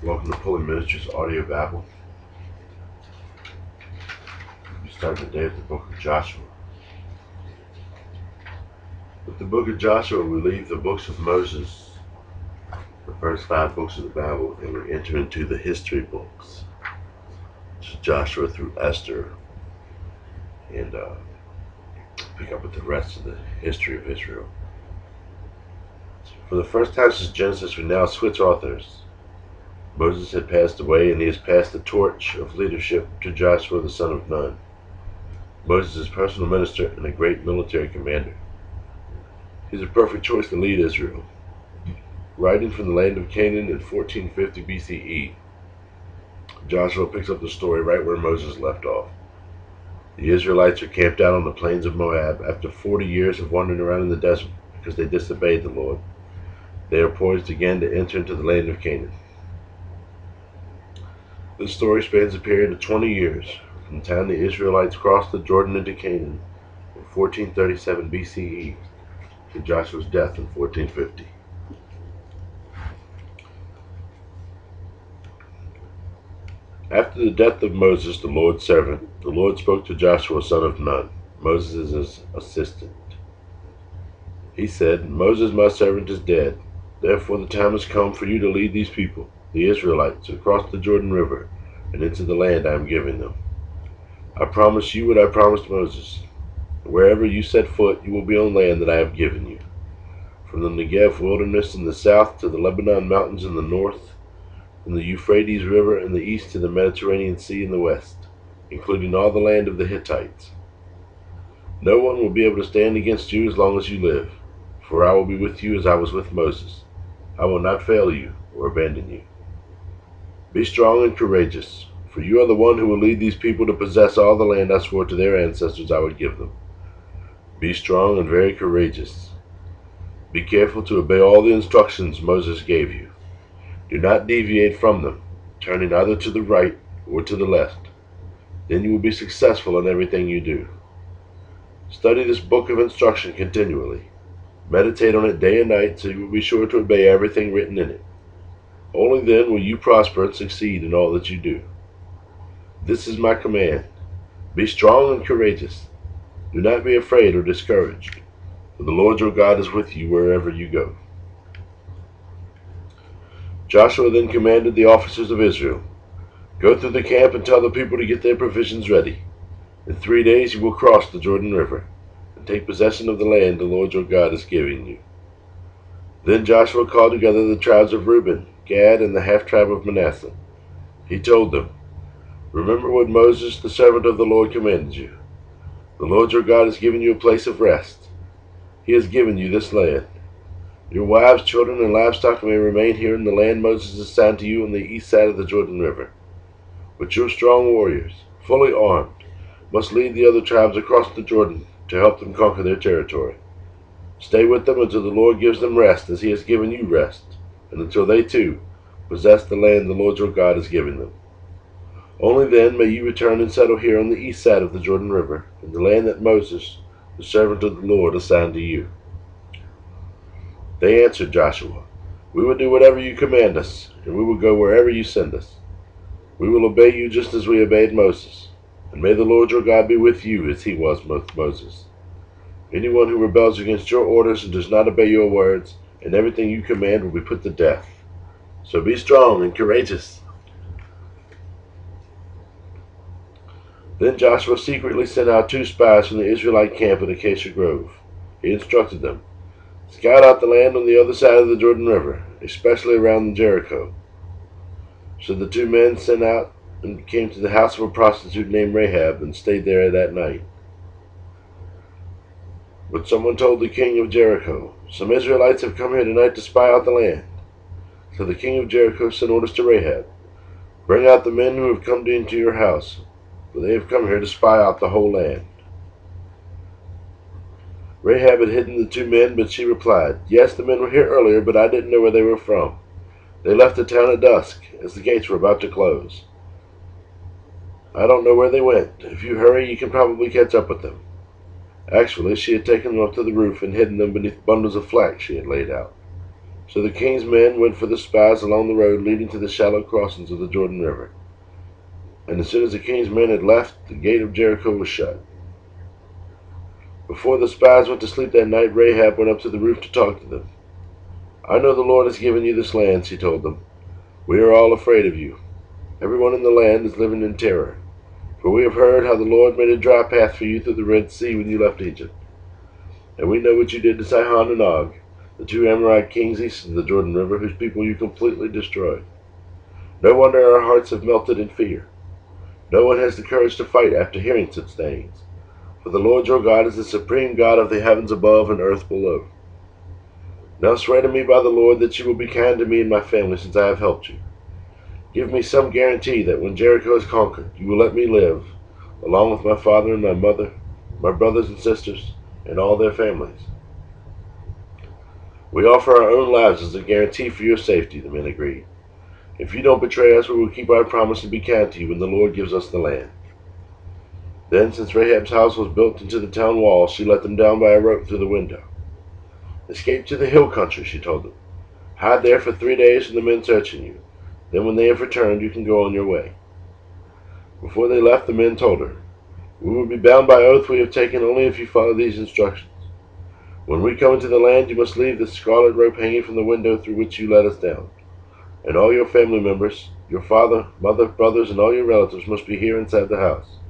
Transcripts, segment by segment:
Welcome to PullyMinistries Audio Babble. We start today with the book of Joshua. With the book of Joshua, we leave the books of Moses, the first 5 books of the Bible, and we enter into the history books, which is Joshua through Esther, and pick up with the rest of the history of Israel. For the first time since Genesis, we now switch authors. Moses had passed away, and he has passed the torch of leadership to Joshua the son of Nun. Moses is personal minister and a great military commander. He's a perfect choice to lead Israel. Writing from the land of Canaan in 1450 BCE, Joshua picks up the story right where Moses left off. The Israelites are camped out on the plains of Moab after 40 years of wandering around in the desert because they disobeyed the Lord. They are poised again to enter into the land of Canaan. This story spans a period of 20 years, from the time the Israelites crossed the Jordan into Canaan in 1437 BCE to Joshua's death in 1450. After the death of Moses, the Lord's servant, the Lord spoke to Joshua son of Nun, Moses' assistant. He said, "Moses, my servant, is dead. Therefore the time has come for you to lead these people, the Israelites, across the Jordan River and into the land I am giving them. I promise you what I promised Moses. Wherever you set foot, you will be on land that I have given you. From the Negev wilderness in the south to the Lebanon mountains in the north, from the Euphrates River in the east to the Mediterranean Sea in the west, including all the land of the Hittites. No one will be able to stand against you as long as you live, for I will be with you as I was with Moses. I will not fail you or abandon you. Be strong and courageous, for you are the one who will lead these people to possess all the land I swore to their ancestors I would give them. Be strong and very courageous. Be careful to obey all the instructions Moses gave you. Do not deviate from them, turning either to the right or to the left. Then you will be successful in everything you do. Study this book of instruction continually. Meditate on it day and night so you will be sure to obey everything written in it. Only then will you prosper and succeed in all that you do. This is my command. Be strong and courageous. Do not be afraid or discouraged, for the Lord your God is with you wherever you go." Joshua then commanded the officers of Israel, "Go through the camp and tell the people to get their provisions ready. In 3 days you will cross the Jordan River and take possession of the land the Lord your God is giving you." Then Joshua called together the tribes of Reuben, Gad, and the half-tribe of Manasseh. He told them, "Remember what Moses, the servant of the Lord, commanded you. The Lord your God has given you a place of rest. He has given you this land. Your wives, children, and livestock may remain here in the land Moses assigned to you on the east side of the Jordan River. But your strong warriors, fully armed, must lead the other tribes across the Jordan to help them conquer their territory. Stay with them until the Lord gives them rest as he has given you rest, and until they too possess the land the Lord your God is giving them. Only then may you return and settle here on the east side of the Jordan River, in the land that Moses, the servant of the Lord, assigned to you." They answered Joshua, "We will do whatever you command us, and we will go wherever you send us. We will obey you just as we obeyed Moses, and may the Lord your God be with you as he was with Moses. Anyone who rebels against your orders and does not obey your words, and everything you command will be put to death. So be strong and courageous." Then Joshua secretly sent out 2 spies from the Israelite camp at Acacia Grove. He instructed them, "Scout out the land on the other side of the Jordan River, especially around Jericho." So the 2 men sent out and came to the house of a prostitute named Rahab and stayed there that night. But someone told the king of Jericho, "Some Israelites have come here tonight to spy out the land." So the king of Jericho sent orders to Rahab, "Bring out the men who have come into your house, for they have come here to spy out the whole land." Rahab had hidden the 2 men, but she replied, "Yes, the men were here earlier, but I didn't know where they were from. They left the town at dusk, as the gates were about to close. I don't know where they went. If you hurry, you can probably catch up with them." Actually, she had taken them up to the roof and hidden them beneath bundles of flax she had laid out. So the king's men went for the spies along the road leading to the shallow crossings of the Jordan River. And as soon as the king's men had left, the gate of Jericho was shut. Before the spies went to sleep that night, Rahab went up to the roof to talk to them. "I know the Lord has given you this land," she told them. "We are all afraid of you. Everyone in the land is living in terror. For we have heard how the Lord made a dry path for you through the Red Sea when you left Egypt. And we know what you did to Sihon and Og, the two Amorite kings east of the Jordan River, whose people you completely destroyed. No wonder our hearts have melted in fear. No one has the courage to fight after hearing such things. For the Lord your God is the supreme God of the heavens above and earth below. Now swear to me by the Lord that you will be kind to me and my family since I have helped you. Give me some guarantee that when Jericho is conquered, you will let me live, along with my father and my mother, my brothers and sisters, and all their families." "We offer our own lives as a guarantee for your safety," the men agreed. "If you don't betray us, we will keep our promise to be kind to you when the Lord gives us the land." Then, since Rahab's house was built into the town wall, she let them down by a rope through the window. "Escape to the hill country," she told them. "Hide there for 3 days from the men searching you. Then when they have returned, you can go on your way." Before they left, the men told her, "We will be bound by oath we have taken only if you follow these instructions. When we come into the land, you must leave the scarlet rope hanging from the window through which you let us down. And all your family members, your father, mother, brothers, and all your relatives must be here inside the house.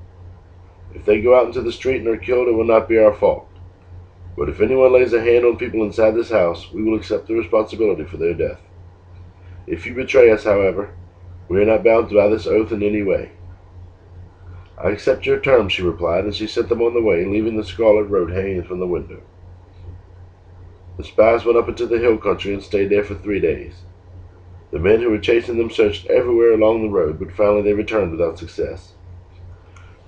If they go out into the street and are killed, it will not be our fault. But if anyone lays a hand on people inside this house, we will accept the responsibility for their death. If you betray us, however, we are not bound by this oath in any way." "I accept your terms," she replied, and she sent them on the way, leaving the scarlet rope hanging from the window. The spies went up into the hill country and stayed there for 3 days. The men who were chasing them searched everywhere along the road, but finally they returned without success.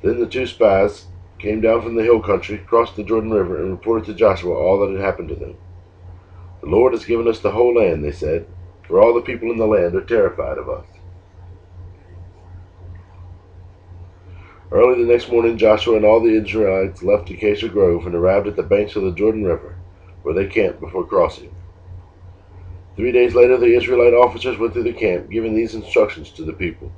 Then the two spies came down from the hill country, crossed the Jordan River, and reported to Joshua all that had happened to them. "The Lord has given us the whole land," they said, "for all the people in the land are terrified of us." Early the next morning, Joshua and all the Israelites left Acacia Grove and arrived at the banks of the Jordan River, where they camped before crossing. 3 days later, the Israelite officers went through the camp, giving these instructions to the people.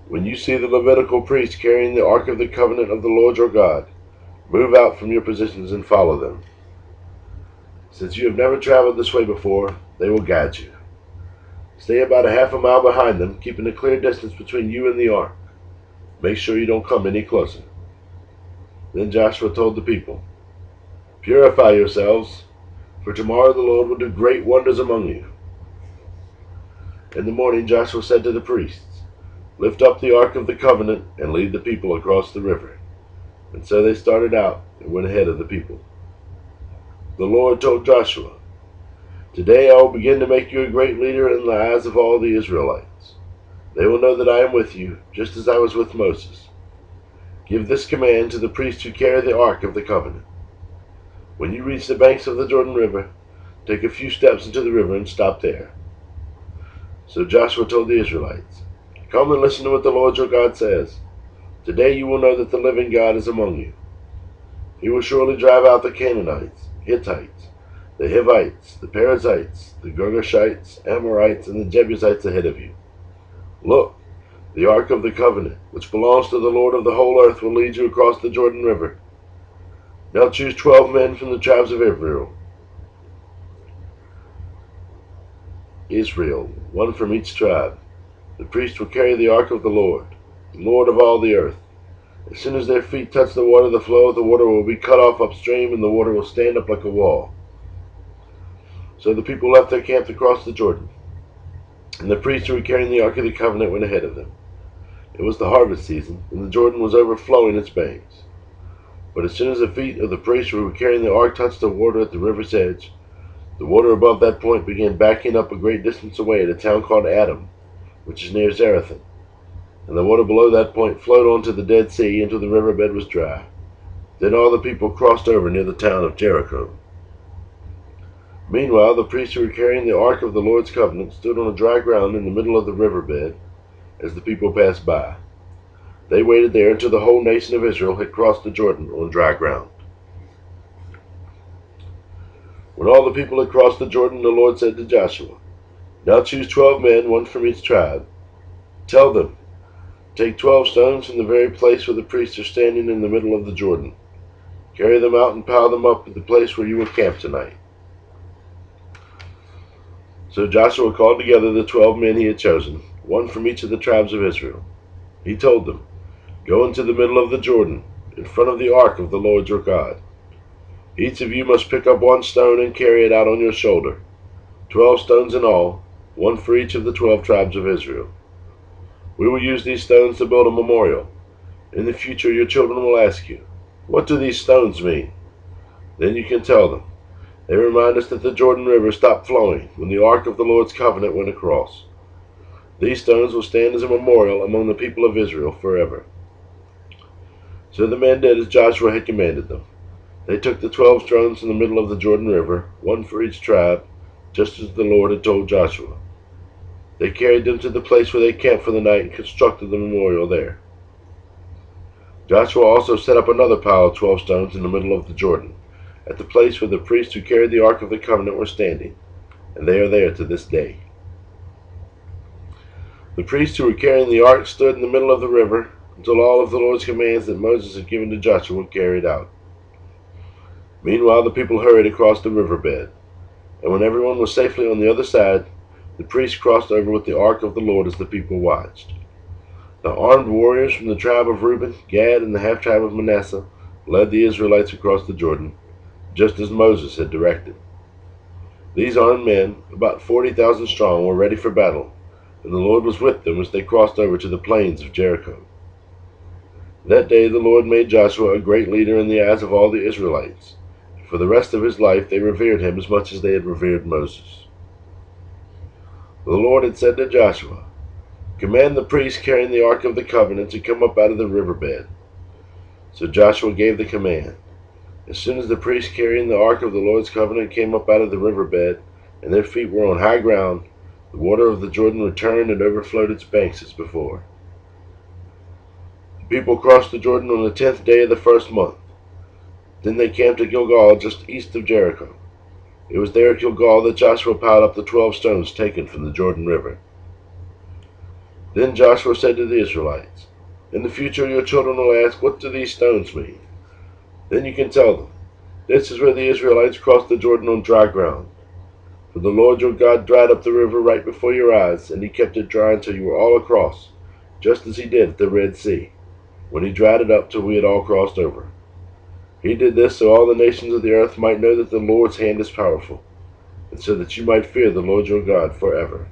"When you see the Levitical priests carrying the Ark of the Covenant of the Lord your God, move out from your positions and follow them. Since you have never traveled this way before, they will guide you. Stay about a half a mile behind them, keeping a clear distance between you and the ark. Make sure you don't come any closer." Then Joshua told the people, "Purify yourselves, for tomorrow the Lord will do great wonders among you." In the morning Joshua said to the priests, "Lift up the Ark of the Covenant and lead the people across the river." And so they started out and went ahead of the people. The Lord told Joshua, "Today I will begin to make you a great leader in the eyes of all the Israelites. They will know that I am with you, just as I was with Moses. Give this command to the priests who carry the Ark of the Covenant. When you reach the banks of the Jordan River, take a few steps into the river and stop there." So Joshua told the Israelites, "Come and listen to what the Lord your God says. Today you will know that the living God is among you. He will surely drive out the Canaanites, Hittites, the Hivites, the Perizzites, the Girgashites, Amorites, and the Jebusites ahead of you. Look, the Ark of the Covenant, which belongs to the Lord of the whole earth, will lead you across the Jordan River. Now choose 12 men from the tribes of Israel, one from each tribe. The priests will carry the Ark of the Lord of all the earth. As soon as their feet touch the water, the flow of the water will be cut off upstream, and the water will stand up like a wall." So the people left their camp to cross the Jordan, and the priests who were carrying the Ark of the Covenant went ahead of them. It was the harvest season, and the Jordan was overflowing its banks. But as soon as the feet of the priests who were carrying the ark touched the water at the river's edge, the water above that point began backing up a great distance away at a town called Adam, which is near Zarethan. And the water below that point flowed onto the Dead Sea until the riverbed was dry. Then all the people crossed over near the town of Jericho. Meanwhile, the priests who were carrying the Ark of the Lord's Covenant stood on a dry ground in the middle of the riverbed as the people passed by. They waited there until the whole nation of Israel had crossed the Jordan on dry ground. When all the people had crossed the Jordan, the Lord said to Joshua, "Now choose 12 men, one from each tribe. Tell them, take 12 stones from the very place where the priests are standing in the middle of the Jordan. Carry them out and pile them up at the place where you will camp tonight." So Joshua called together the 12 men he had chosen, one from each of the tribes of Israel. He told them, "Go into the middle of the Jordan, in front of the ark of the Lord your God. Each of you must pick up one stone and carry it out on your shoulder, 12 stones in all, one for each of the 12 tribes of Israel. We will use these stones to build a memorial. In the future your children will ask you, 'What do these stones mean?' Then you can tell them, 'They remind us that the Jordan River stopped flowing when the ark of the Lord's covenant went across.' These stones will stand as a memorial among the people of Israel forever." So the men did as Joshua had commanded them. They took the 12 stones in the middle of the Jordan River, one for each tribe, just as the Lord had told Joshua. They carried them to the place where they camped for the night and constructed the memorial there. Joshua also set up another pile of 12 stones in the middle of the Jordan, at the place where the priests who carried the Ark of the Covenant were standing, and they are there to this day. The priests who were carrying the Ark stood in the middle of the river until all of the Lord's commands that Moses had given to Joshua were carried out. Meanwhile the people hurried across the riverbed, and when everyone was safely on the other side, the priests crossed over with the Ark of the Lord as the people watched. The armed warriors from the tribe of Reuben, Gad, and the half-tribe of Manasseh led the Israelites across the Jordan, just as Moses had directed. These armed men, about 40,000 strong, were ready for battle, and the Lord was with them as they crossed over to the plains of Jericho. That day the Lord made Joshua a great leader in the eyes of all the Israelites. For the rest of his life they revered him as much as they had revered Moses. The Lord had said to Joshua, "Command the priests carrying the Ark of the Covenant to come up out of the riverbed." So Joshua gave the command. As soon as the priests carrying the Ark of the Lord's Covenant came up out of the riverbed, and their feet were on high ground, the water of the Jordan returned and overflowed its banks as before. The people crossed the Jordan on the 10th day of the first month. Then they camped at Gilgal just east of Jericho. It was there at Gilgal that Joshua piled up the 12 stones taken from the Jordan River. Then Joshua said to the Israelites, "In the future your children will ask, 'What do these stones mean?' Then you can tell them, 'This is where the Israelites crossed the Jordan on dry ground. For the Lord your God dried up the river right before your eyes, and he kept it dry until you were all across, just as he did at the Red Sea, when he dried it up till we had all crossed over. He did this so all the nations of the earth might know that the Lord's hand is powerful, and so that you might fear the Lord your God forever.'"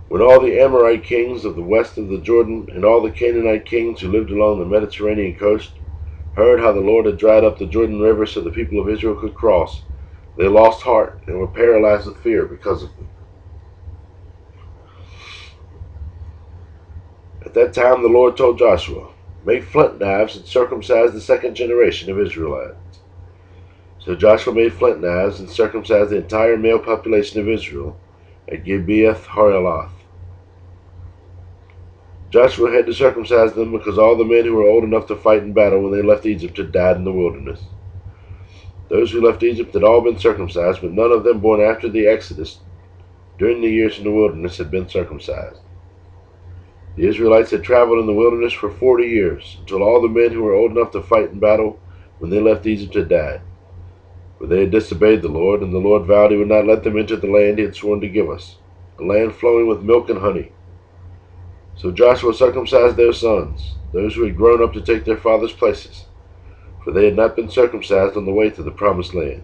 When all the Amorite kings of the west of the Jordan and all the Canaanite kings who lived along the Mediterranean coast heard how the Lord had dried up the Jordan River so the people of Israel could cross, they lost heart and were paralyzed with fear because of them. At that time the Lord told Joshua, "Make flint knives and circumcise the second generation of Israelites." So Joshua made flint knives and circumcised the entire male population of Israel at Gibeath Haaraloth. Joshua had to circumcise them because all the men who were old enough to fight in battle when they left Egypt had died in the wilderness. Those who left Egypt had all been circumcised, but none of them born after the Exodus during the years in the wilderness had been circumcised. The Israelites had traveled in the wilderness for 40 years, until all the men who were old enough to fight in battle when they left Egypt had died. For they had disobeyed the Lord, and the Lord vowed he would not let them enter the land he had sworn to give us, a land flowing with milk and honey. So Joshua circumcised their sons, those who had grown up to take their fathers' places, for they had not been circumcised on the way to the promised land.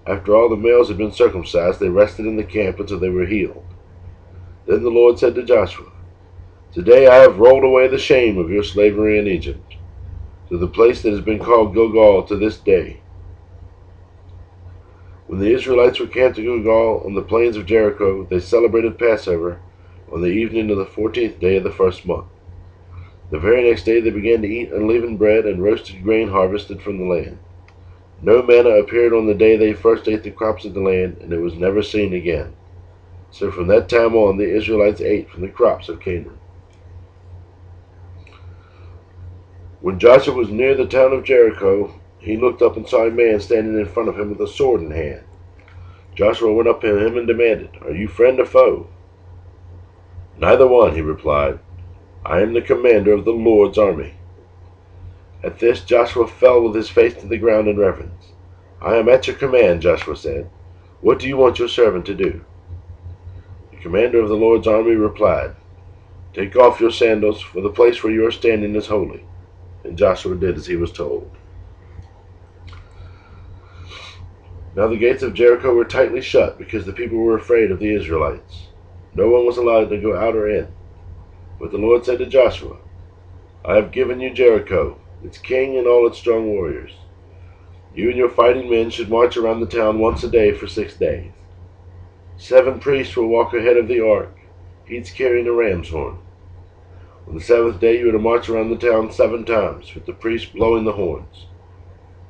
After all the males had been circumcised, they rested in the camp until they were healed. Then the Lord said to Joshua, "Today I have rolled away the shame of your slavery in Egypt, to the place that has been called Gilgal to this day." When the Israelites were camped at Gilgal on the plains of Jericho, they celebrated Passover on the evening of the 14th day of the first month. The very next day they began to eat unleavened bread and roasted grain harvested from the land. No manna appeared on the day they first ate the crops of the land, and it was never seen again. So from that time on the Israelites ate from the crops of Canaan. When Joshua was near the town of Jericho, he looked up and saw a man standing in front of him with a sword in hand. Joshua went up to him and demanded, "Are you friend or foe?" "Neither one," he replied. "I am the commander of the Lord's army." At this Joshua fell with his face to the ground in reverence. "I am at your command," Joshua said. "What do you want your servant to do?" The commander of the Lord's army replied, "Take off your sandals, for the place where you are standing is holy." And Joshua did as he was told. Now the gates of Jericho were tightly shut, because the people were afraid of the Israelites. No one was allowed to go out or in. But the Lord said to Joshua, "I have given you Jericho, its king and all its strong warriors. You and your fighting men should march around the town once a day for 6 days. 7 priests will walk ahead of the ark, each carrying a ram's horn. On the 7th day you are to march around the town 7 times, with the priests blowing the horns.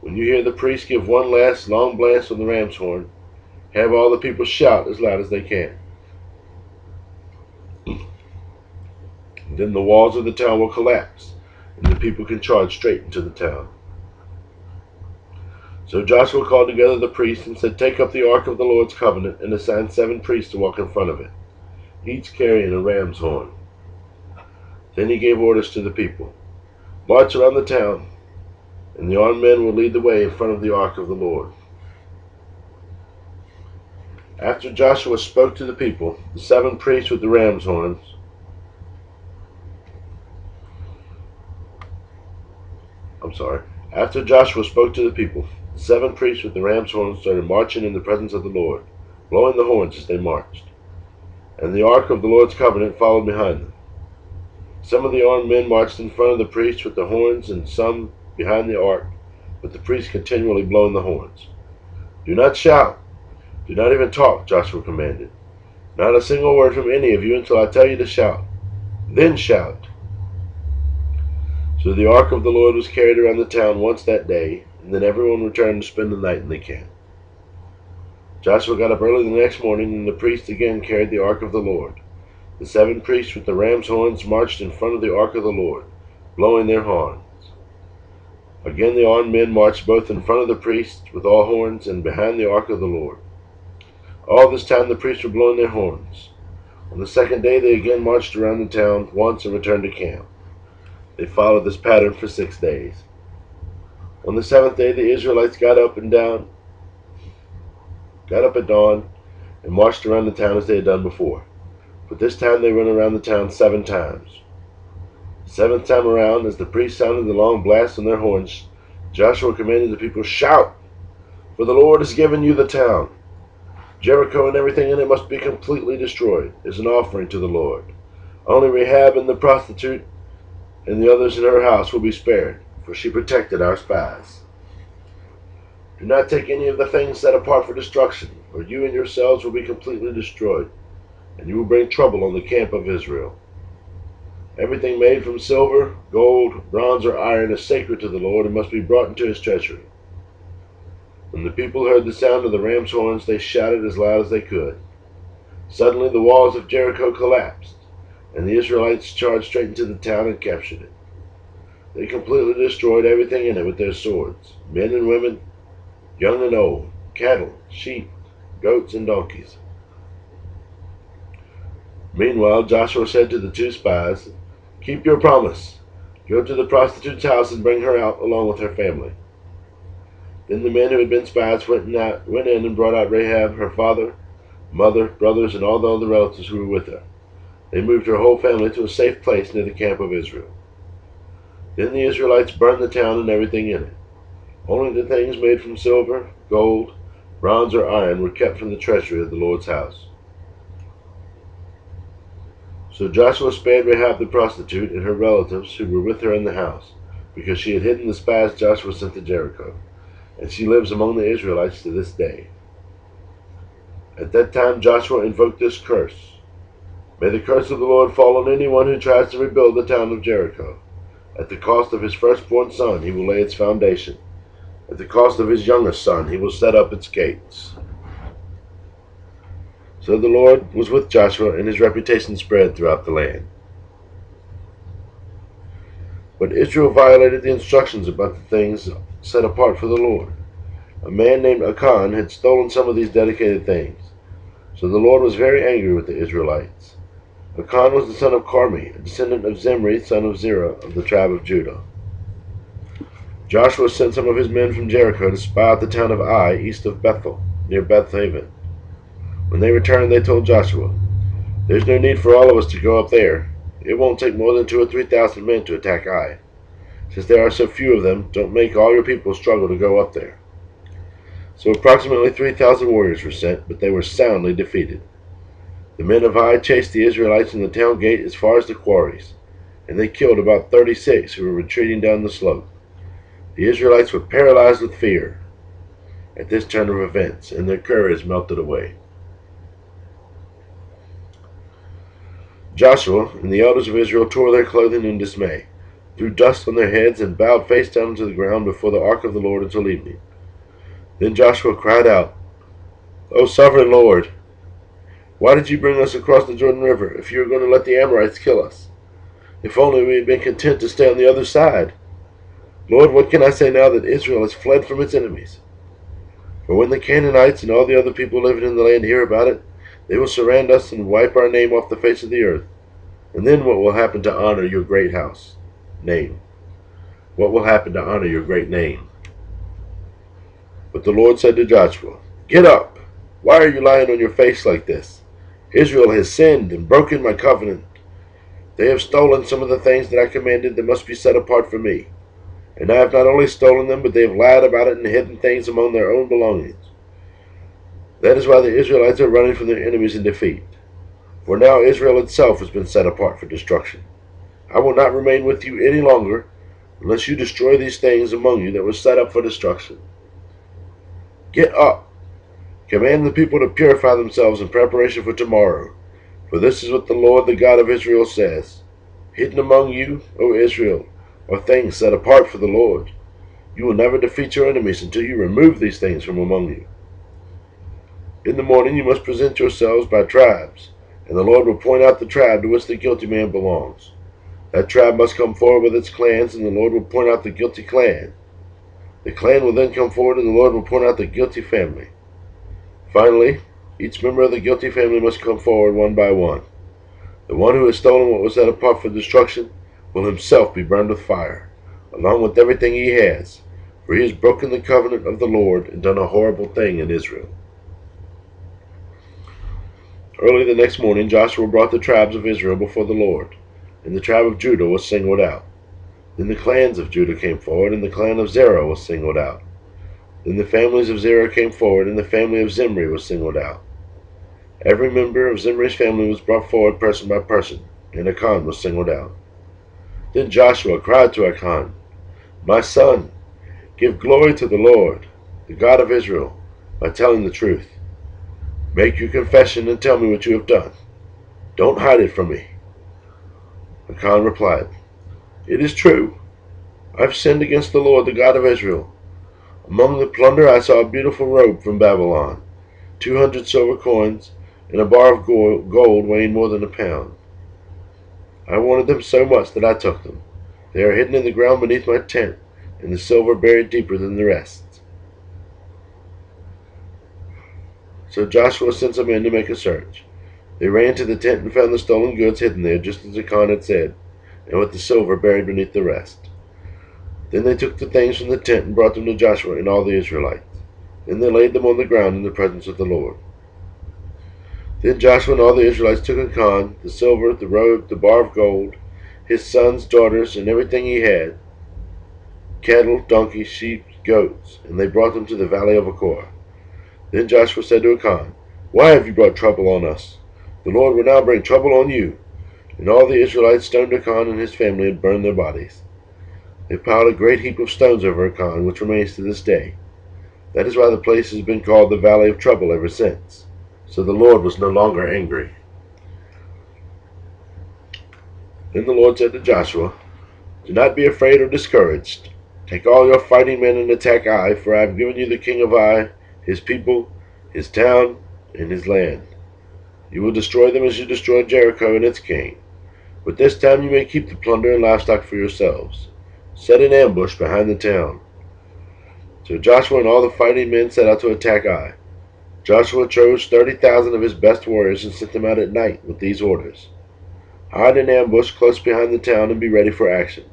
When you hear the priest give one last long blast on the ram's horn, have all the people shout as loud as they can. Then the walls of the town will collapse, and the people can charge straight into the town." So Joshua called together the priests and said, "Take up the ark of the Lord's covenant and assign 7 priests to walk in front of it, each carrying a ram's horn." Then he gave orders to the people, "March around the town, and the armed men will lead the way in front of the ark of the Lord." After Joshua spoke to the people, the 7 priests with the ram's horns After Joshua spoke to the people, the 7 priests with the ram's horns started marching in the presence of the Lord, blowing the horns as they marched. And the ark of the Lord's covenant followed behind them. Some of the armed men marched in front of the priests with the horns, and some behind the ark, with the priests continually blowing the horns. "Do not shout. Do not even talk," Joshua commanded. "Not a single word from any of you until I tell you to shout. Then shout." So the ark of the Lord was carried around the town once that day, and then everyone returned to spend the night in the camp. Joshua got up early the next morning, and the priests again carried the ark of the Lord. The 7 priests with the ram's horns marched in front of the ark of the Lord, blowing their horns. Again the armed men marched both in front of the priests with all horns and behind the ark of the Lord. All this time the priests were blowing their horns. On the 2nd day they again marched around the town once and returned to camp. They followed this pattern for 6 days. On the 7th day the Israelites got up at dawn and marched around the town as they had done before. But this time they went around the town 7 times. The 7th time around, as the priests sounded the long blast on their horns, Joshua commanded the people, "Shout, for the Lord has given you the town. Jericho and everything in it must be completely destroyed as an offering to the Lord. Only Rahab and the prostitute and the others in her house will be spared, for she protected our spies. Do not take any of the things set apart for destruction, or you and yourselves will be completely destroyed, and you will bring trouble on the camp of Israel. Everything made from silver, gold, bronze, or iron is sacred to the Lord and must be brought into his treasury." When the people heard the sound of the ram's horns, they shouted as loud as they could. Suddenly the walls of Jericho collapsed, and the Israelites charged straight into the town and captured it. They completely destroyed everything in it with their swords, men and women, young and old, cattle, sheep, goats, and donkeys. Meanwhile Joshua said to the 2 spies, "Keep your promise. Go to the prostitute's house and bring her out along with her family." Then the men who had been spies went in and brought out Rahab, her father, mother, brothers, and all the other relatives who were with her. They moved her whole family to a safe place near the camp of Israel. Then the Israelites burned the town and everything in it. Only the things made from silver, gold, bronze, or iron were kept from the treasury of the Lord's house. So Joshua spared Rahab the prostitute and her relatives who were with her in the house, because she had hidden the spies Joshua sent to Jericho, and she lives among the Israelites to this day. At that time Joshua invoked this curse: "May the curse of the Lord fall on anyone who tries to rebuild the town of Jericho. At the cost of his firstborn son he will lay its foundation. At the cost of his youngest son he will set up its gates." So the Lord was with Joshua, and his reputation spread throughout the land. But Israel violated the instructions about the things set apart for the Lord. A man named Achan had stolen some of these dedicated things. So the Lord was very angry with the Israelites. Achan was the son of Carmi, a descendant of Zimri, son of Zerah, of the tribe of Judah. Joshua sent some of his men from Jericho to spy out the town of Ai, east of Bethel, near Beth-haven. When they returned, they told Joshua, "There's no need for all of us to go up there. It won't take more than 2,000 or 3,000 men to attack Ai. Since there are so few of them, don't make all your people struggle to go up there." So approximately 3,000 warriors were sent, but they were soundly defeated. The men of Ai chased the Israelites from the town gate as far as the quarries, and they killed about 36 who were retreating down the slope. The Israelites were paralyzed with fear at this turn of events, and their courage melted away. Joshua and the elders of Israel tore their clothing in dismay, threw dust on their heads, and bowed face down to the ground before the ark of the Lord until evening. Then Joshua cried out, "O sovereign Lord, why did you bring us across the Jordan River if you were going to let the Amorites kill us? If only we had been content to stay on the other side. Lord, what can I say now that Israel has fled from its enemies? For when the Canaanites and all the other people living in the land hear about it, they will surround us and wipe our name off the face of the earth. And then what will happen to honor your great name? What will happen to honor your great name?" But the Lord said to Joshua, "Get up! Why are you lying on your face like this? Israel has sinned and broken my covenant. They have stolen some of the things that I commanded that must be set apart for me. And I have not only stolen them, but they have lied about it and hidden things among their own belongings. That is why the Israelites are running from their enemies in defeat. For now Israel itself has been set apart for destruction. I will not remain with you any longer unless you destroy these things among you that were set up for destruction. Get up! Command the people to purify themselves in preparation for tomorrow. For this is what the Lord, the God of Israel, says. Hidden among you, O Israel, are things set apart for the Lord. You will never defeat your enemies until you remove these things from among you. In the morning you must present yourselves by tribes, and the Lord will point out the tribe to which the guilty man belongs. That tribe must come forward with its clans, and the Lord will point out the guilty clan. The clan will then come forward, and the Lord will point out the guilty family. Finally, each member of the guilty family must come forward one by one. The one who has stolen what was set apart for destruction will himself be burned with fire, along with everything he has, for he has broken the covenant of the Lord and done a horrible thing in Israel." Early the next morning Joshua brought the tribes of Israel before the Lord, and the tribe of Judah was singled out. Then the clans of Judah came forward, and the clan of Zerah was singled out. Then the families of Zerah came forward, and the family of Zimri was singled out. Every member of Zimri's family was brought forward person by person, and Achan was singled out. Then Joshua cried to Achan, "My son, give glory to the Lord, the God of Israel, by telling the truth. Make your confession and tell me what you have done. Don't hide it from me." Achan replied, "It is true. I have sinned against the Lord, the God of Israel. Among the plunder I saw a beautiful robe from Babylon, 200 silver coins, and a bar of gold weighing more than a pound. I wanted them so much that I took them. They are hidden in the ground beneath my tent, and the silver buried deeper than the rest." So Joshua sent some men to make a search. They ran to the tent and found the stolen goods hidden there, just as Achan had said, and with the silver buried beneath the rest. Then they took the things from the tent and brought them to Joshua and all the Israelites. Then they laid them on the ground in the presence of the Lord. Then Joshua and all the Israelites took Achan, the silver, the robe, the bar of gold, his sons, daughters, and everything he had, cattle, donkeys, sheep, goats, and they brought them to the valley of Achor. Then Joshua said to Achan, "Why have you brought trouble on us? The Lord will now bring trouble on you." And all the Israelites stoned Achan and his family and burned their bodies. They piled a great heap of stones over Achan, which remains to this day. That is why the place has been called the Valley of Trouble ever since. So the Lord was no longer angry. Then the Lord said to Joshua, "Do not be afraid or discouraged. Take all your fighting men and attack Ai, for I have given you the king of Ai, his people, his town, and his land. You will destroy them as you destroyed Jericho and its king. But this time you may keep the plunder and livestock for yourselves. Set an ambush behind the town. So Joshua and all the fighting men set out to attack Ai. Joshua chose 30,000 of his best warriors and sent them out at night with these orders: hide in ambush close behind the town and be ready for action.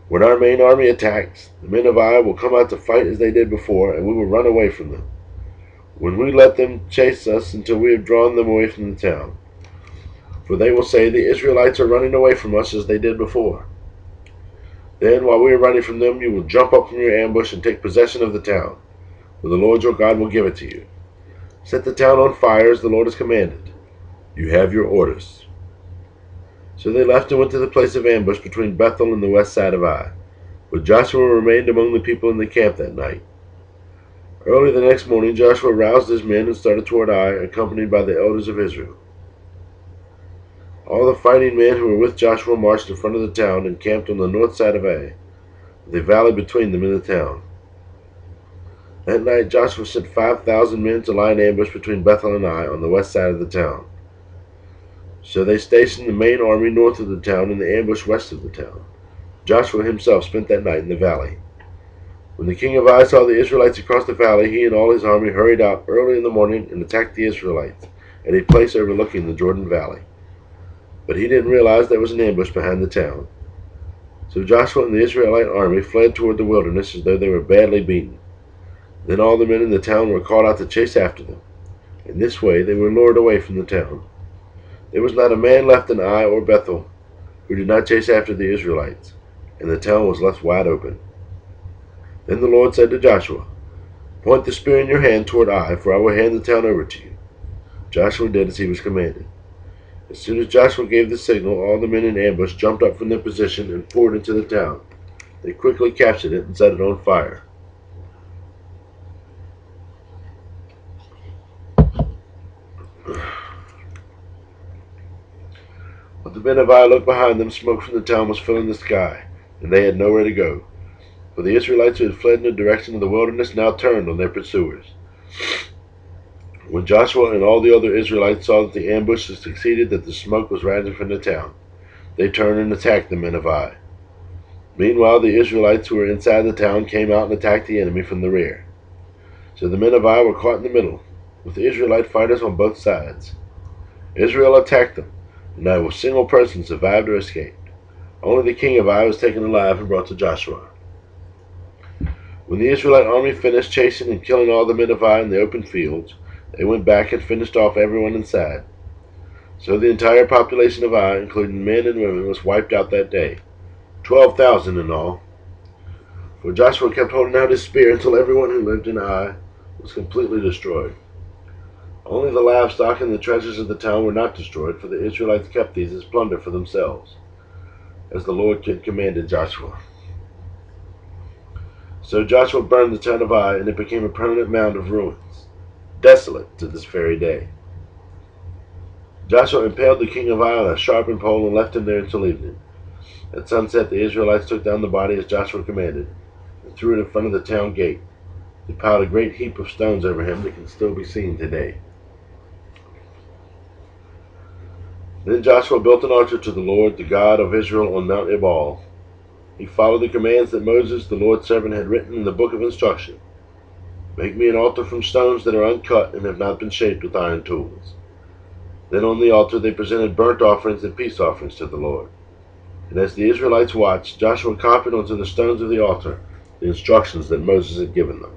When our main army attacks, the men of Ai will come out to fight as they did before, and we will run away from them. When we let them chase us until we have drawn them away from the town. For they will say, the Israelites are running away from us as they did before. Then, while we are running from them, you will jump up from your ambush and take possession of the town, for the Lord your God will give it to you. Set the town on fire as the Lord has commanded. You have your orders. So they left and went to the place of ambush between Bethel and the west side of Ai. But Joshua remained among the people in the camp that night. Early the next morning, Joshua roused his men and started toward Ai, accompanied by the elders of Israel. All the fighting men who were with Joshua marched in front of the town and camped on the north side of Ai, with a valley between them and the town. That night Joshua sent 5,000 men to lie in ambush between Bethel and Ai on the west side of the town. So they stationed the main army north of the town and the ambush west of the town. Joshua himself spent that night in the valley. When the king of Ai saw the Israelites across the valley, he and all his army hurried out early in the morning and attacked the Israelites at a place overlooking the Jordan Valley. But he didn't realize there was an ambush behind the town. So Joshua and the Israelite army fled toward the wilderness as though they were badly beaten. Then all the men in the town were called out to chase after them. In this way they were lured away from the town. There was not a man left in Ai or Bethel who did not chase after the Israelites, and the town was left wide open. Then the Lord said to Joshua, point the spear in your hand toward Ai, for I will hand the town over to you. Joshua did as he was commanded. As soon as Joshua gave the signal, all the men in ambush jumped up from their position and poured into the town. They quickly captured it and set it on fire. But the men of Ai looked behind them. Smoke from the town was filling the sky, and they had nowhere to go. For the Israelites who had fled in the direction of the wilderness now turned on their pursuers. When Joshua and all the other Israelites saw that the ambush had succeeded, that the smoke was rising from the town, they turned and attacked the men of Ai. Meanwhile, the Israelites who were inside the town came out and attacked the enemy from the rear. So the men of Ai were caught in the middle, with the Israelite fighters on both sides. Israel attacked them, and not a single person survived or escaped. Only the king of Ai was taken alive and brought to Joshua. When the Israelite army finished chasing and killing all the men of Ai in the open fields, they went back and finished off everyone inside. So the entire population of Ai, including men and women, was wiped out that day, 12,000 in all. For Joshua kept holding out his spear until everyone who lived in Ai was completely destroyed. Only the livestock and the treasures of the town were not destroyed, for the Israelites kept these as plunder for themselves, as the Lord had commanded Joshua. So Joshua burned the town of Ai, and it became a permanent mound of ruins, desolate to this very day. Joshua impaled the king of Ai on a sharpened pole and left him there until evening. At sunset, the Israelites took down the body as Joshua commanded, and threw it in front of the town gate. They piled a great heap of stones over him that can still be seen today. Then Joshua built an altar to the Lord, the God of Israel, on Mount Ebal. He followed the commands that Moses, the Lord's servant, had written in the book of instruction. Make me an altar from stones that are uncut and have not been shaped with iron tools. Then on the altar they presented burnt offerings and peace offerings to the Lord. And as the Israelites watched, Joshua copied onto the stones of the altar the instructions that Moses had given them.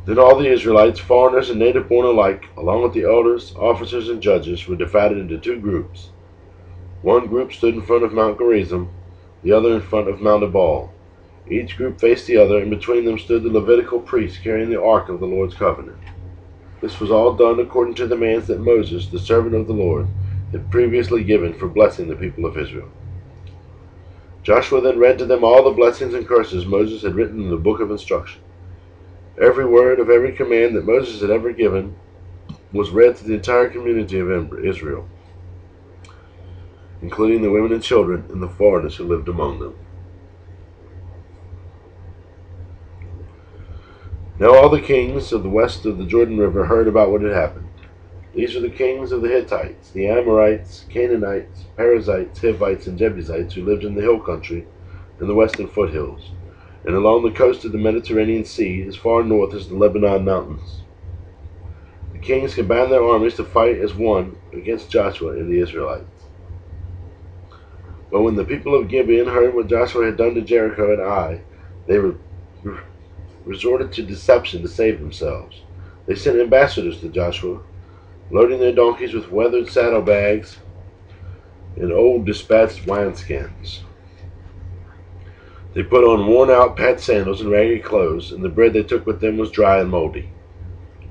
Then all the Israelites, foreigners and native-born alike, along with the elders, officers, and judges, were divided into two groups. One group stood in front of Mount Gerizim, the other in front of Mount Ebal. Each group faced the other, and between them stood the Levitical priests carrying the ark of the Lord's covenant. This was all done according to the commands that Moses, the servant of the Lord, had previously given for blessing the people of Israel. Joshua then read to them all the blessings and curses Moses had written in the book of instruction. Every word of every command that Moses had ever given was read to the entire community of Israel, including the women and children and the foreigners who lived among them. Now all the kings of the west of the Jordan River heard about what had happened. These are the kings of the Hittites, the Amorites, Canaanites, Perizzites, Hivites, and Jebusites who lived in the hill country and the western foothills, and along the coast of the Mediterranean Sea, as far north as the Lebanon mountains. The kings combined their armies to fight as one against Joshua and the Israelites. But when the people of Gibeon heard what Joshua had done to Jericho and Ai, they resorted to deception to save themselves. They sent ambassadors to Joshua, loading their donkeys with weathered saddlebags and old dispatched wineskins. They put on worn-out patched sandals and ragged clothes, and the bread they took with them was dry and moldy.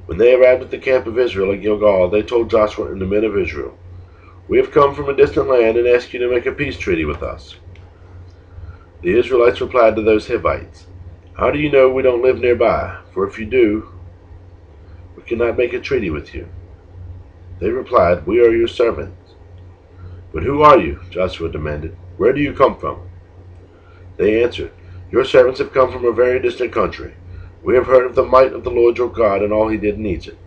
When they arrived at the camp of Israel at Gilgal, they told Joshua and the men of Israel, "We have come from a distant land and ask you to make a peace treaty with us." The Israelites replied to those Hivites, "How do you know we don't live nearby? For if you do, we cannot make a treaty with you." They replied, "We are your servants." "But who are you?" Joshua demanded. "Where do you come from?" They answered, "Your servants have come from a very distant country. We have heard of the might of the Lord your God and all he did in Egypt.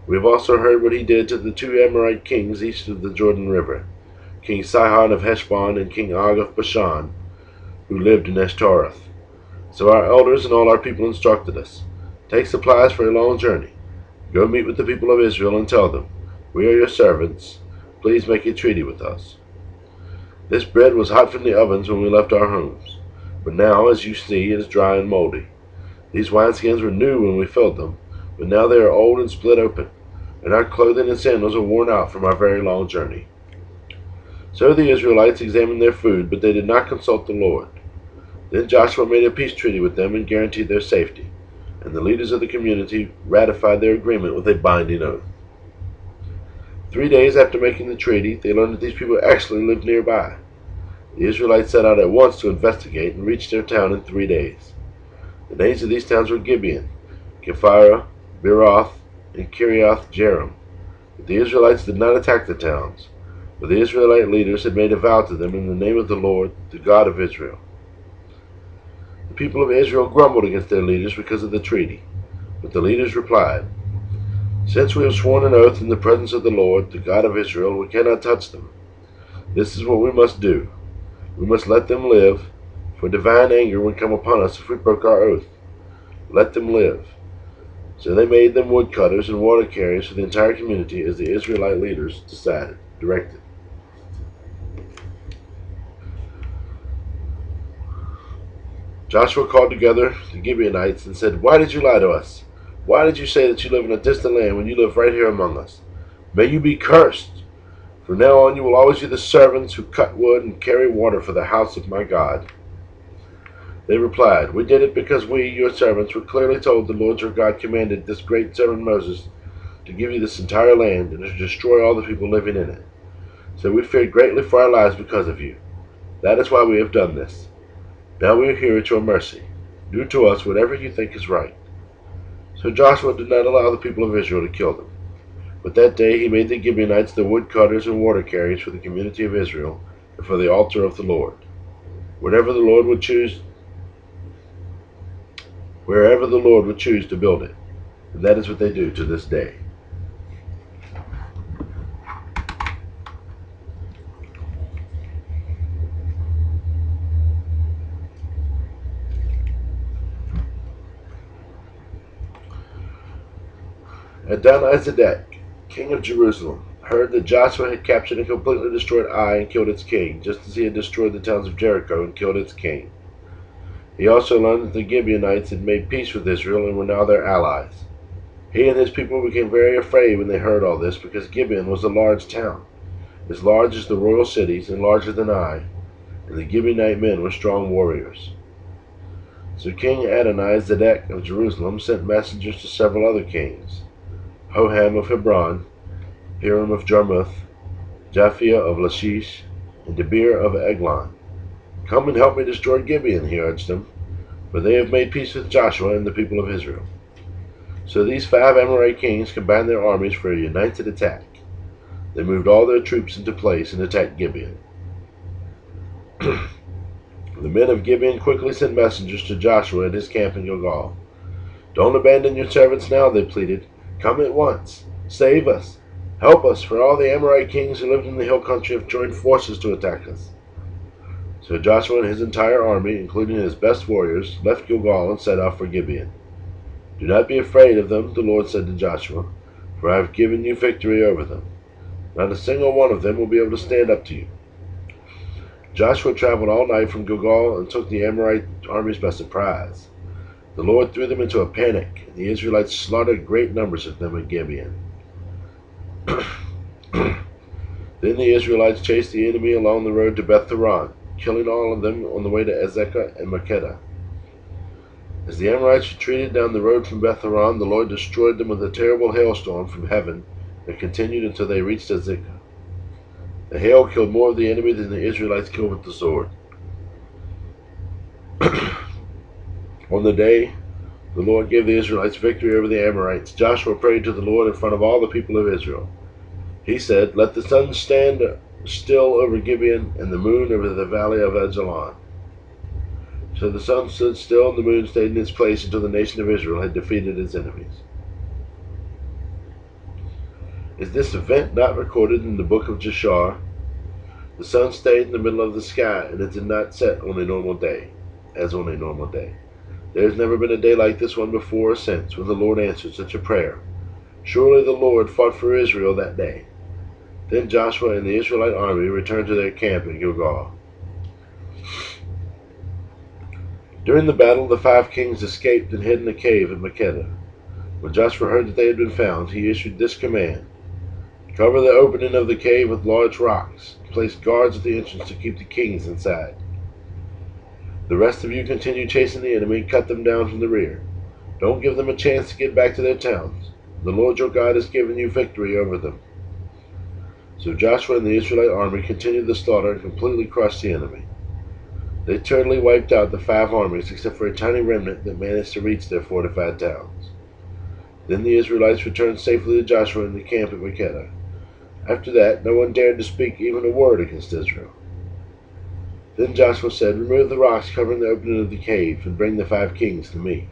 We have also heard what he did to the two Amorite kings east of the Jordan River, King Sihon of Heshbon and King Og of Bashan, who lived in Ashtaroth. So our elders and all our people instructed us, 'Take supplies for a long journey. Go meet with the people of Israel and tell them, "We are your servants. Please make a treaty with us." This bread was hot from the ovens when we left our homes, but now, as you see, it is dry and moldy. These wineskins were new when we filled them, but now they are old and split open, and our clothing and sandals are worn out from our very long journey. So the Israelites examined their food, but they did not consult the Lord. Then Joshua made a peace treaty with them and guaranteed their safety, and the leaders of the community ratified their agreement with a binding oath. 3 days after making the treaty, they learned that these people actually lived nearby. The Israelites set out at once to investigate and reached their town in 3 days. The names of these towns were Gibeon, Kephirah, Beeroth, and Kiriath Jearim. But the Israelites did not attack the towns, for the Israelite leaders had made a vow to them in the name of the Lord, the God of Israel. The people of Israel grumbled against their leaders because of the treaty, but the leaders replied, "Since we have sworn an oath in the presence of the Lord, the God of Israel, we cannot touch them. This is what we must do. We must let them live, for divine anger would come upon us if we broke our oath. Let them live." So they made them woodcutters and water carriers for the entire community as the Israelite leaders directed. Joshua called together the Gibeonites and said, "Why did you lie to us? Why did you say that you live in a distant land when you live right here among us? May you be cursed! From now on you will always be the servants who cut wood and carry water for the house of my God." They replied, "We did it because we, your servants, were clearly told the Lord your God commanded this great servant Moses to give you this entire land and to destroy all the people living in it. So we feared greatly for our lives because of you. That is why we have done this. Now we are here at your mercy. Do to us whatever you think is right." So Joshua did not allow the people of Israel to kill them. But that day he made the Gibeonites the woodcutters and water carriers for the community of Israel and for the altar of the Lord. Wherever the Lord would choose to build it. And that is what they do to this day. Adonizedek, king of Jerusalem, heard that Joshua had captured and completely destroyed Ai and killed its king, just as he had destroyed the towns of Jericho and killed its king. He also learned that the Gibeonites had made peace with Israel and were now their allies. He and his people became very afraid when they heard all this, because Gibeon was a large town, as large as the royal cities and larger than Ai, and the Gibeonite men were strong warriors. So King Adonizedek of Jerusalem sent messengers to several other kings, Hoham of Hebron, Hiram of Jarmuth, Japhia of Lachish, and Debir of Eglon. "Come and help me destroy Gibeon," he urged them, "for they have made peace with Joshua and the people of Israel." So these 5 Amorite kings combined their armies for a united attack. They moved all their troops into place and attacked Gibeon. The men of Gibeon quickly sent messengers to Joshua at his camp in Gilgal. "Don't abandon your servants now," they pleaded. "Come at once. Save us. Help us, for all the Amorite kings who lived in the hill country have joined forces to attack us." So Joshua and his entire army, including his best warriors, left Gilgal and set off for Gibeon. "Do not be afraid of them," the Lord said to Joshua, "for I have given you victory over them. Not a single one of them will be able to stand up to you." Joshua traveled all night from Gilgal and took the Amorite armies by surprise. The Lord threw them into a panic, and the Israelites slaughtered great numbers of them at Gibeon. Then the Israelites chased the enemy along the road to Beth-horon, killing all of them on the way to Azekah and Makkedah. As the Amorites retreated down the road from Beth-horon, the Lord destroyed them with a terrible hailstorm from heaven that continued until they reached Azekah. The hail killed more of the enemy than the Israelites killed with the sword. On the day the Lord gave the Israelites victory over the Amorites, Joshua prayed to the Lord in front of all the people of Israel. He said, "Let the sun stand still over Gibeon and the moon over the valley of Ajalon." So the sun stood still and the moon stayed in its place until the nation of Israel had defeated its enemies. Is this event not recorded in the book of Jashar? The sun stayed in the middle of the sky, and it did not set on a normal day, as on a normal day. There has never been a day like this one before or since, when the Lord answered such a prayer. Surely the Lord fought for Israel that day. Then Joshua and the Israelite army returned to their camp in Gilgal. During the battle, the 5 kings escaped and hid in a cave at Makkedah. When Joshua heard that they had been found, he issued this command: "Cover the opening of the cave with large rocks, and place guards at the entrance to keep the kings inside. The rest of you continue chasing the enemy and cut them down from the rear. Don't give them a chance to get back to their towns. The Lord your God has given you victory over them." So Joshua and the Israelite army continued the slaughter and completely crushed the enemy. They totally wiped out the 5 armies except for a tiny remnant that managed to reach their fortified towns. Then the Israelites returned safely to Joshua in the camp at Makkedah. After that, no one dared to speak even a word against Israel. Then Joshua said, "Remove the rocks covering the opening of the cave, and bring the 5 kings to me."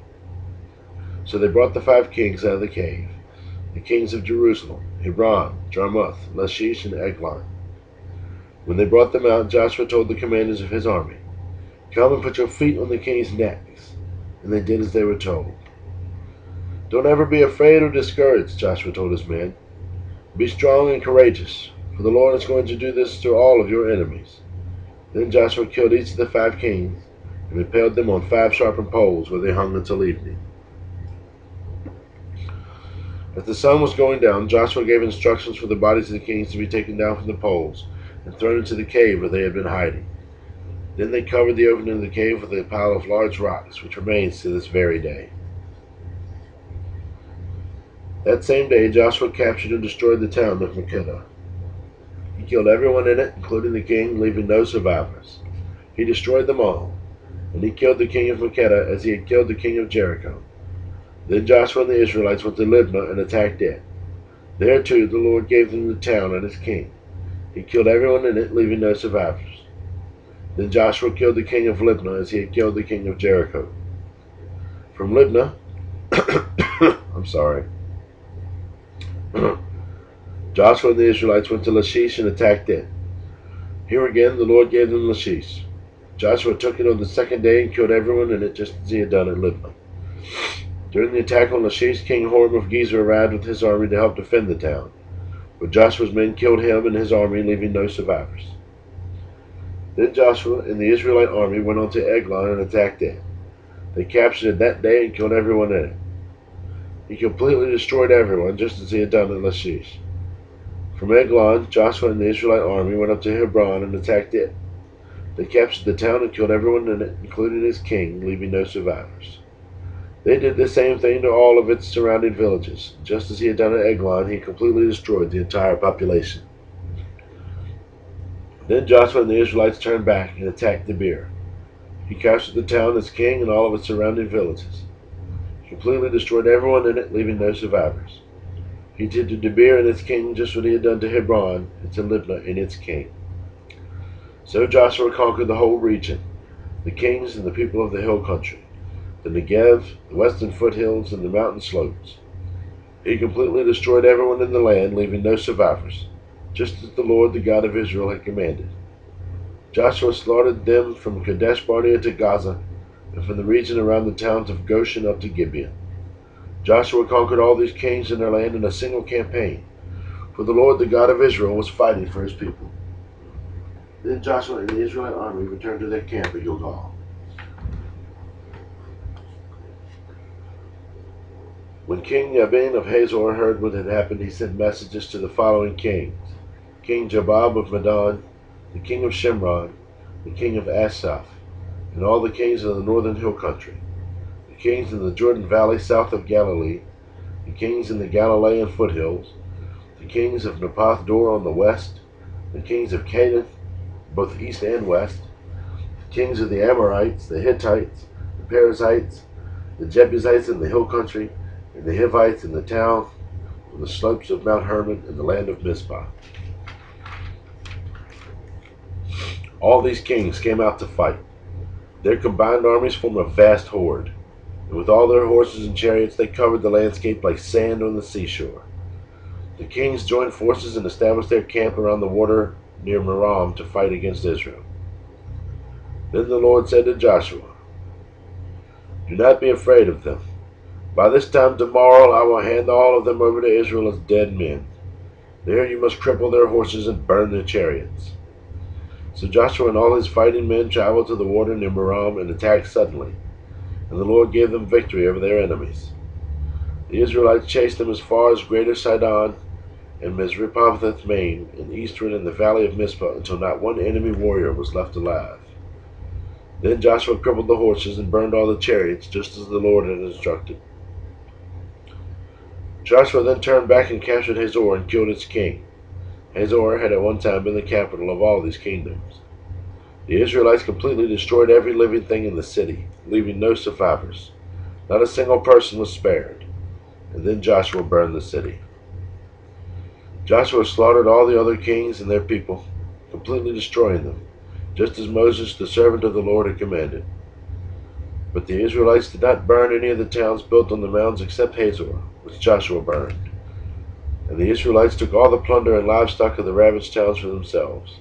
So they brought the 5 kings out of the cave, the kings of Jerusalem, Hebron, Jarmuth, Lachish, and Eglon. When they brought them out, Joshua told the commanders of his army, "Come and put your feet on the kings' necks." And they did as they were told. "Don't ever be afraid or discouraged," Joshua told his men. "Be strong and courageous, for the Lord is going to do this to all of your enemies." Then Joshua killed each of the 5 kings and impaled them on 5 sharpened poles, where they hung until evening. As the sun was going down, Joshua gave instructions for the bodies of the kings to be taken down from the poles and thrown into the cave where they had been hiding. Then they covered the opening of the cave with a pile of large rocks, which remains to this very day. That same day, Joshua captured and destroyed the town of Makkedah. He killed everyone in it, including the king, leaving no survivors. He destroyed them all, and he killed the king of Makkedah as he had killed the king of Jericho. Then Joshua and the Israelites went to Libnah and attacked it. There too the Lord gave them the town and its king. He killed everyone in it, leaving no survivors. Then Joshua killed the king of Libnah as he had killed the king of Jericho. From Libnah, Joshua and the Israelites went to Lachish and attacked it. Here again the Lord gave them Lachish. Joshua took it on the 2nd day and killed everyone in it, just as he had done at Libnah. During the attack on Lachish, King Horam of Gezer arrived with his army to help defend the town, but Joshua's men killed him and his army, leaving no survivors. Then Joshua and the Israelite army went on to Eglon and attacked it. They captured it that day and killed everyone in it. He completely destroyed everyone, just as he had done at Lachish. From Eglon, Joshua and the Israelite army went up to Hebron and attacked it. They captured the town and killed everyone in it, including its king, leaving no survivors. They did the same thing to all of its surrounding villages. Just as he had done at Eglon, he completely destroyed the entire population. Then Joshua and the Israelites turned back and attacked Debir. He captured the town, its king, and all of its surrounding villages. He completely destroyed everyone in it, leaving no survivors. He did to Debir and its king just what he had done to Hebron and to Libnah and its king. So Joshua conquered the whole region, the kings and the people of the hill country, the Negev, the western foothills, and the mountain slopes. He completely destroyed everyone in the land, leaving no survivors, just as the Lord, the God of Israel, had commanded. Joshua slaughtered them from Kadesh Barnea to Gaza, and from the region around the towns of Goshen up to Gibeon. Joshua conquered all these kings and their land in a single campaign, for the Lord, the God of Israel, was fighting for his people. Then Joshua and the Israelite army returned to their camp at Gilgal. When King Jabin of Hazor heard what had happened, he sent messages to the following kings: King Jabab of Madon, the king of Shimron, the king of Asaph, and all the kings of the northern hill country, the kings in the Jordan Valley south of Galilee, the kings in the Galilean foothills, the kings of Naphath Dor on the west, the kings of Canaan, both east and west, the kings of the Amorites, the Hittites, the Perizzites, the Jebusites in the hill country, and the Hivites in the town on the slopes of Mount Hermon in the land of Mizpah. All these kings came out to fight. Their combined armies formed a vast horde, and with all their horses and chariots they covered the landscape like sand on the seashore. The kings joined forces and established their camp around the water near Merom to fight against Israel. Then the Lord said to Joshua, "Do not be afraid of them. By this time tomorrow I will hand all of them over to Israel as dead men. There you must cripple their horses and burn their chariots." So Joshua and all his fighting men traveled to the water near Merom and attacked suddenly, and the Lord gave them victory over their enemies. The Israelites chased them as far as Greater Sidon and Misrephoth-Maim, and eastward in the valley of Mizpah, until not one enemy warrior was left alive. Then Joshua crippled the horses and burned all the chariots, just as the Lord had instructed. Joshua then turned back and captured Hazor and killed its king. Hazor had at one time been the capital of all these kingdoms. The Israelites completely destroyed every living thing in the city, leaving no survivors. Not a single person was spared. And then Joshua burned the city. Joshua slaughtered all the other kings and their people, completely destroying them, just as Moses, the servant of the Lord, had commanded. But the Israelites did not burn any of the towns built on the mountains except Hazor, which Joshua burned. And the Israelites took all the plunder and livestock of the ravaged towns for themselves.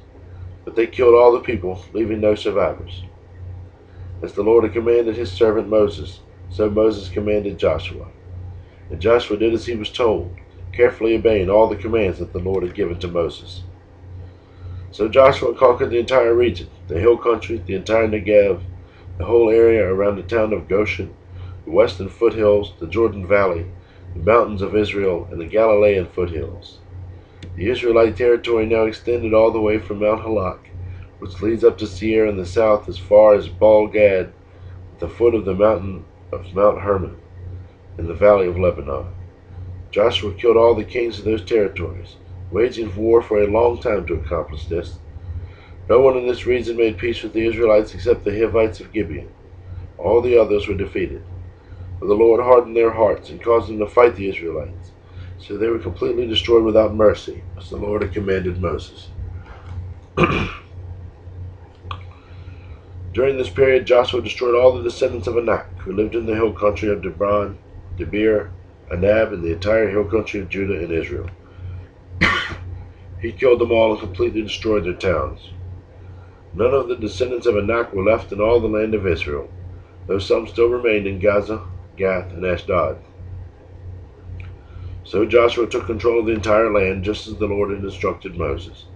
But they killed all the people, leaving no survivors. As the Lord had commanded his servant Moses, so Moses commanded Joshua. And Joshua did as he was told, carefully obeying all the commands that the Lord had given to Moses. So Joshua conquered the entire region, the hill country, the entire Negev, the whole area around the town of Goshen, the western foothills, the Jordan Valley, the mountains of Israel, and the Galilean foothills. The Israelite territory now extended all the way from Mount Halak, which leads up to Seir in the south as far as Baal Gad, at the foot of the mountain of Mount Hermon, in the valley of Lebanon. Joshua killed all the kings of those territories, waging war for a long time to accomplish this. No one in this region made peace with the Israelites except the Hivites of Gibeon. All the others were defeated. For the Lord hardened their hearts and caused them to fight the Israelites. So they were completely destroyed without mercy, as the Lord had commanded Moses. During this period, Joshua destroyed all the descendants of Anak, who lived in the hill country of Debron, Debir, Anab, and the entire hill country of Judah and Israel. He killed them all and completely destroyed their towns. None of the descendants of Anak were left in all the land of Israel, though some still remained in Gaza, Gath, and Ashdod. So Joshua took control of the entire land, just as the Lord had instructed Moses.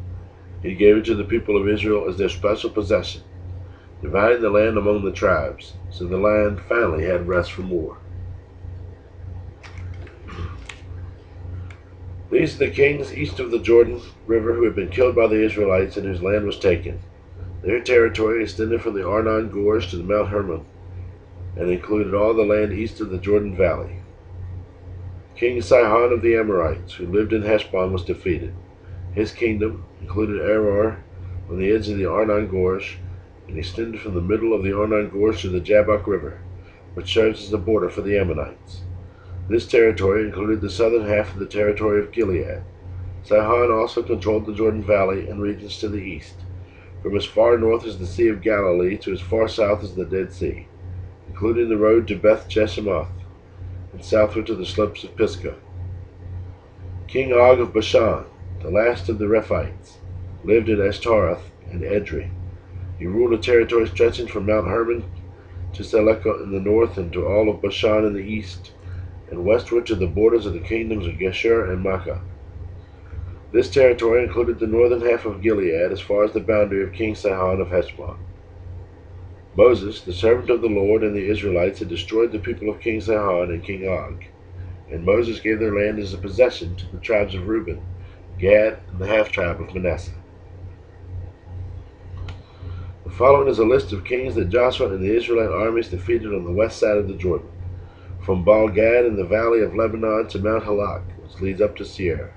He gave it to the people of Israel as their special possession, dividing the land among the tribes, so the land finally had rest from war. These are the kings east of the Jordan River who had been killed by the Israelites and whose land was taken. Their territory extended from the Arnon Gorge to the Mount Hermon, and included all the land east of the Jordan Valley. King Sihon of the Amorites, who lived in Heshbon, was defeated. His kingdom included Aroer on the edge of the Arnon Gorge, and extended from the middle of the Arnon Gorge to the Jabbok River, which serves as the border for the Ammonites. This territory included the southern half of the territory of Gilead. Sihon also controlled the Jordan Valley and regions to the east, from as far north as the Sea of Galilee to as far south as the Dead Sea, including the road to Beth Jeshimoth, and southward to the slopes of Pisgah. King Og of Bashan, the last of the Rephites, lived at Ashtaroth and Edrei, He ruled a territory stretching from Mount Hermon to Seleka in the north, and to all of Bashan in the east, and westward to the borders of the kingdoms of Geshur and Makkah. This territory included the northern half of Gilead as far as the boundary of King Sihon of Heshbon. Moses, the servant of the Lord, and the Israelites had destroyed the people of King Sihon and King Og, and Moses gave their land as a possession to the tribes of Reuben, Gad, and the half-tribe of Manasseh. The following is a list of kings that Joshua and the Israelite armies defeated on the west side of the Jordan, from Baal-Gad in the valley of Lebanon to Mount Halak, which leads up to Seir.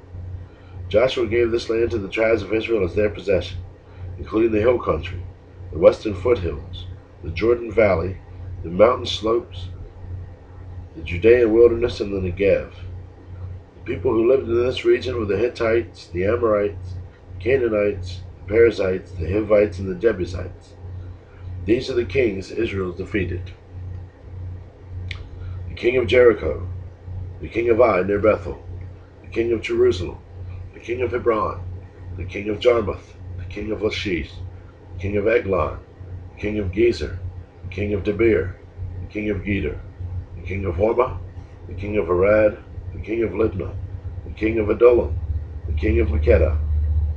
Joshua gave this land to the tribes of Israel as their possession, including the hill country, the western foothills, the Jordan Valley, the mountain slopes, the Judean wilderness, and the Negev. The people who lived in this region were the Hittites, the Amorites, the Canaanites, the Perizzites, the Hivites, and the Jebusites. These are the kings Israel defeated: the king of Jericho, the king of Ai near Bethel, the king of Jerusalem, the king of Hebron, the king of Jarmuth, the king of Lachish, the king of Eglon, the king of Gezer, the king of Debir, the king of Geder, the king of Hormah, the king of Arad, the king of Libnah, the king of Adullam, the king of Makkedah,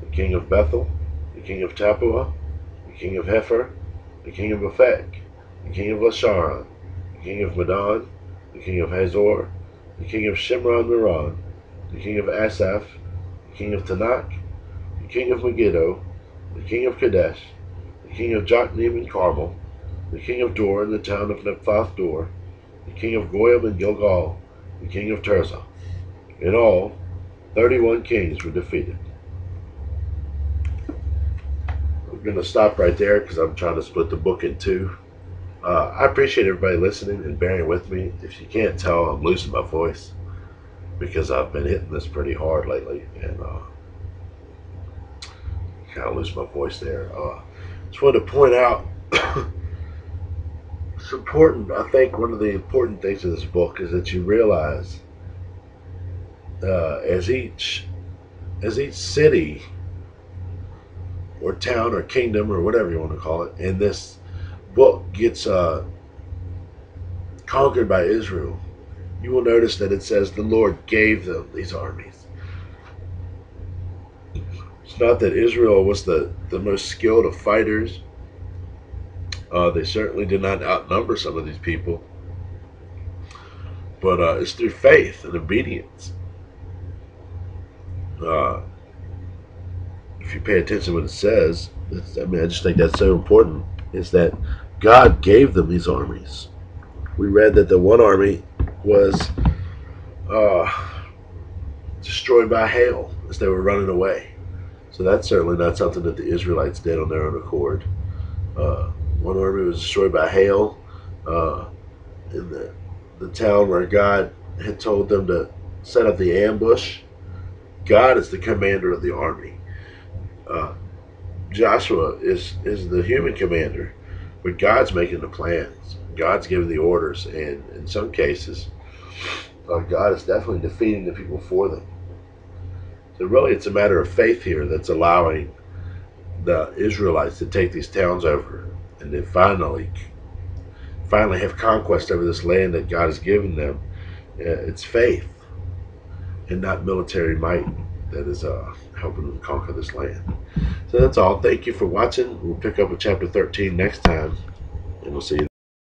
the king of Bethel, the king of Tappuah, the king of Hepher, the king of Aphek, the king of Lasharon, the king of Madon, the king of Hazor, the king of Shimron-Meron, the king of Asaph, the king of Tanakh, the king of Megiddo, the king of Kadesh, the king of Jokneam and Carmel, the king of Dor in the town of Nephthah Dor, the king of Goyim and Gilgal, the king of Tirzah. In all, 31 kings were defeated. I'm going to stop right there because I'm trying to split the book in two. I appreciate everybody listening and bearing with me. If you can't tell, I'm losing my voice because I've been hitting this pretty hard lately, and kind of lose my voice there. Just wanted to point out it's important. I think one of the important things of this book is that you realize as each city or town or kingdom or whatever you want to call it in this book gets conquered by Israel, you will notice that it says the Lord gave them these armies. It's not that Israel was the most skilled of fighters. They certainly did not outnumber some of these people. But it's through faith and obedience. If you pay attention to what it says, I just think that's so important, is that God gave them these armies. We read that the one army was destroyed by hail as they were running away. So that's certainly not something that the Israelites did on their own accord. One army was destroyed by hail in the town where God had told them to set up the ambush. God is the commander of the army. Joshua is the human commander, but God's making the plans. God's giving the orders, and in some cases, God is definitely defeating the people for them. So really, it's a matter of faith here that's allowing the Israelites to take these towns over, and then finally have conquest over this land that God has given them. It's faith and not military might that is helping them conquer this land. So that's all. Thank you for watching. We'll pick up with chapter 13 next time, and we'll see you.